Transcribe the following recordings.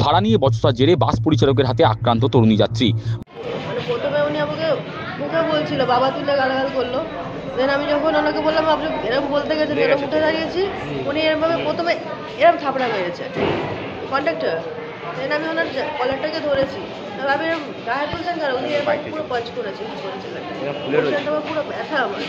ভাড়া নিয়ে বচসার জেরে বাস পরিচালকের হাতে আক্রান্ত তরুণী যাত্রী। মানে প্রথমে উনি আমাকে মুখে বলছিল, বাবা তুলে গালাগাল করলো। দেন আমি যখন ওনাকে বললাম আপনি এরকম বলতে গেছেন, এরকম উঠে দাঁড়িয়েছি, উনি এরমভাবে প্রথমে এরকম থাপড়া মেরেছে কন্ডাক্টর। দেন আমি ওনার কলারটাকে ধরেছি, আমি এরকম গায়ে তুলছেন কেন, উনি এরকম পুরো পাঁচ করেছে পুরো ব্যথা আমার।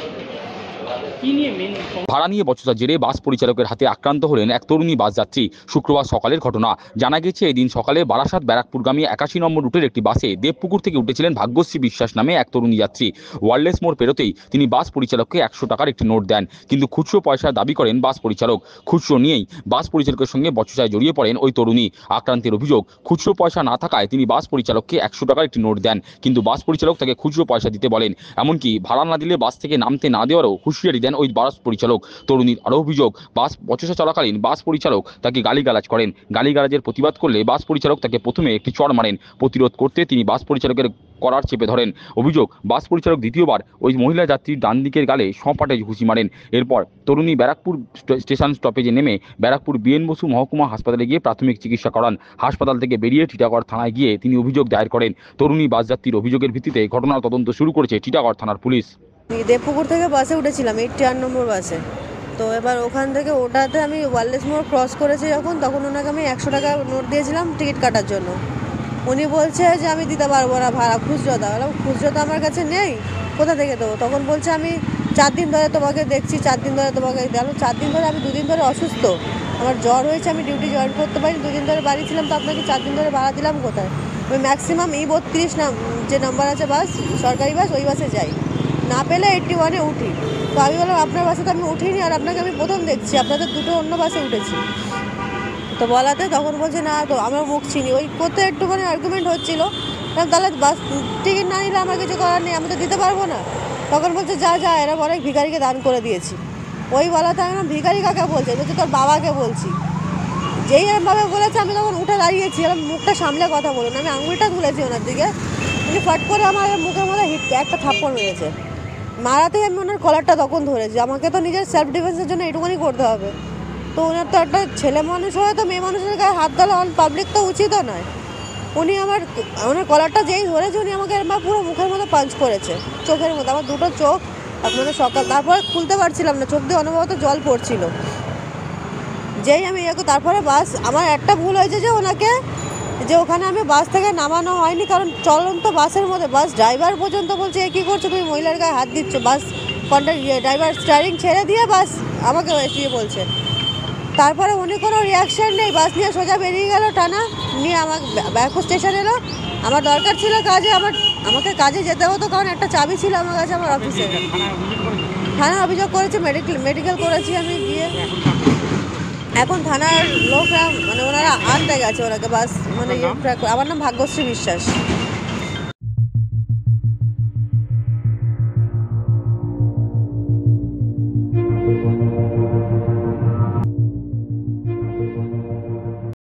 ভাড়া নিয়ে বচসার জেরে বাস পরিচালকের হাতে আক্রান্ত হলেন এক তরুণী বাস যাত্রী। শুক্রবার সকালের ঘটনা। জানা গেছে, এদিন সকালে বারাসাত ব্যারাকপুরগামী 81 নম্বর রুটের একটি বাসে দেবপুকুর থেকে উঠেছিলেন ভাগ্যশ্রী বিশ্বাস নামে এক তরুণী যাত্রী। ওয়ারলেস মোড় পেরোতেই তিনি বাস পরিচালককে 100 টাকার একটি নোট দেন, কিন্তু খুচরো পয়সার দাবি করেন বাস পরিচালক। খুচরো নিয়েই বাস পরিচালকের সঙ্গে বচসায় জড়িয়ে পড়েন ওই তরুণী। আক্রান্তের অভিযোগ, খুচরো পয়সা না থাকায় তিনি বাস পরিচালককে 100 টাকার একটি নোট দেন, কিন্তু বাস পরিচালক তাকে খুচরো পয়সা দিতে বলেন। এমনকি ভাড়া না দিলে বাস থেকে নামতে না দেওয়ারও হুঁশিয়ারি দেন ওই বাস পরিচালক। তরুণীর আরও অভিযোগ, বাস বচসা চলাকালীন বাস পরিচালক তাকে গালিগালাজ করেন। গালিগালাজের প্রতিবাদ করলে বাস পরিচালক তাকে প্রথমে একটি চড় মারেন। প্রতিরোধ করতে তিনি বাস পরিচালকের কলার চেপে ধরেন। অভিযোগ, বাস পরিচালক দ্বিতীয়বার ওই মহিলা যাত্রীর ডান দিকের গালে সপাটে ঘুষি মারেন। এরপর তরুণী ব্যারাকপুর স্টেশন স্টপেজে নেমে ব্যারাকপুর বিএন বসু মহকুমা হাসপাতালে গিয়ে প্রাথমিক চিকিৎসা করান। হাসপাতাল থেকে বেরিয়ে টিটাগড় থানায় গিয়ে তিনি অভিযোগ দায়ের করেন। তরুণী বাস যাত্রীর অভিযোগের ভিত্তিতে ঘটনার তদন্ত শুরু করেছে টিটাগড় থানার পুলিশ। দেবপুকুর থেকে বাসে উঠেছিলাম 84 নম্বর বাসে। তো এবার ওখান থেকে ওটাতে আমি ওয়ারলেস মোড় ক্রস করেছি তখন ওনাকে আমি 100 টাকা নোট দিয়েছিলাম টিকিট কাটার জন্য। উনি বলছে যে আমি দিতে পারবো না ভাড়া, খুচরো দাও। খুচরো তো আমার কাছে নেই, কোথা থেকে দেবো? তখন বলছে আমি 4 দিন ধরে তোমাকে দেখছি, 4 দিন ধরে তোমাকে দিলাম। 4 দিন ধরে আমি 2 দিন ধরে অসুস্থ, আমার জ্বর হয়েছে, আমি ডিউটি জয়েন করতে পারি, 2 দিন ধরে বাড়ি ছিলাম, তো আপনাকে 4 দিন ধরে ভাড়া দিলাম কোথায়? আমি ম্যাক্সিমাম E32 যে নাম্বার আছে বাস, সরকারি বাস, ওই বাসে যাই, না পেলে 81-এ উঠি। তো আমি বললাম আপনার বাসে তো আমি উঠিনি, আর আপনাকে আমি প্রথম দেখছি, আপনাদের দুটো অন্য বাসে উঠেছি। তো বলাতে তখন বলছে না, তো আমার মুখ চিনি, ওই করতে একটুখানি আর্গুমেন্ট হচ্ছিলো। তাহলে বাস টিকিট না নিলে আমার কিছু করার নেই, আমি তো দিতে পারবো না। তখন বলছে যা যা, এরা অনেক ভিখারিকে দান করে দিয়েছি। ওই বলাতে আমি ভিখারি কাকে বলছে? বলছে তোর বাবাকে বলছি। যেই এমভাবে বলেছে আমি তখন উঠে দাঁড়িয়েছি, এরকম মুখটা সামলে কথা বলুন, আমি আঙুলটা তুলেছি ওনার দিকে। উনি ফট করে আমার মুখের মধ্যে একটা থাপ্পড় মেরেছে। মারাতেই আমি ওনার কলারটা তখন ধরেছি, আমাকে তো নিজের সেলফ ডিফেন্সের জন্য এটুকুনি করতে হবে। তো ওনার তো একটা ছেলে মানুষ হয়ে তো মেয়ে মানুষের গায়ে হাত ধরা অন পাবলিক তো উচিতও নয়। উনি ওনার কলারটা যেই ধরেছে, উনি আমাকে একবার পুরো মুখের মধ্যে পাঞ্চ করেছে, চোখের মধ্যে। আমার দুটো চোখ আপনাদের সকাল, তারপরে খুলতে পারছিলাম না, চোখ দিয়ে অনবরত জল পড়ছিল। যেই আমি তারপরে বাস, আমার একটা ভুল হয়েছে যে ওখানে আমি বাস থেকে নামানো হয়নি, কারণ চলন্ত বাসের মধ্যে বাস ড্রাইভার পর্যন্ত বলছে এ কী করছো তুমি, মহিলার গায়ে হাত দিচ্ছ। বাস ড্রাইভার স্টিয়ারিং ছেড়ে দিয়ে বাস আমাকে এসিয়ে বলছে। তারপরে উনি কোনো রিয়াকশান নেই, বাস নিয়ে সোজা বেরিয়ে গেল টানা নিয়ে। আমাকে ব্যারাকপুর স্টেশন এলো, আমার দরকার ছিল কাজে, আমাকে কাজে যেতে হতো, কারণ একটা চাবি ছিল আমার কাছে আমার অফিসে। থানা অভিযোগ করেছে, মেডিকেল করেছি আমি গিয়ে। এখন থানার লোকরা মানে ওনারা আনতে গেছে ওনাকে বাস, মানে আমার নাম ভাগ্যশ্রী বিশ্বাস।